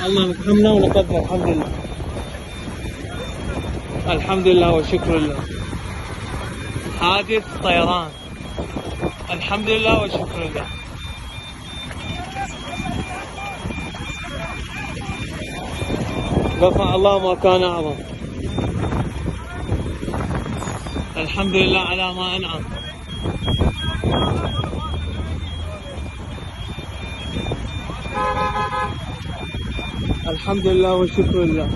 الله يرحمنا ونقدر. الحمد لله، الحمد لله والشكر لله. حادث طيران، الحمد لله والشكر لله. رفع الله ما كان أعظم. الحمد لله على ما أنعم. الحمد لله والشكر لله.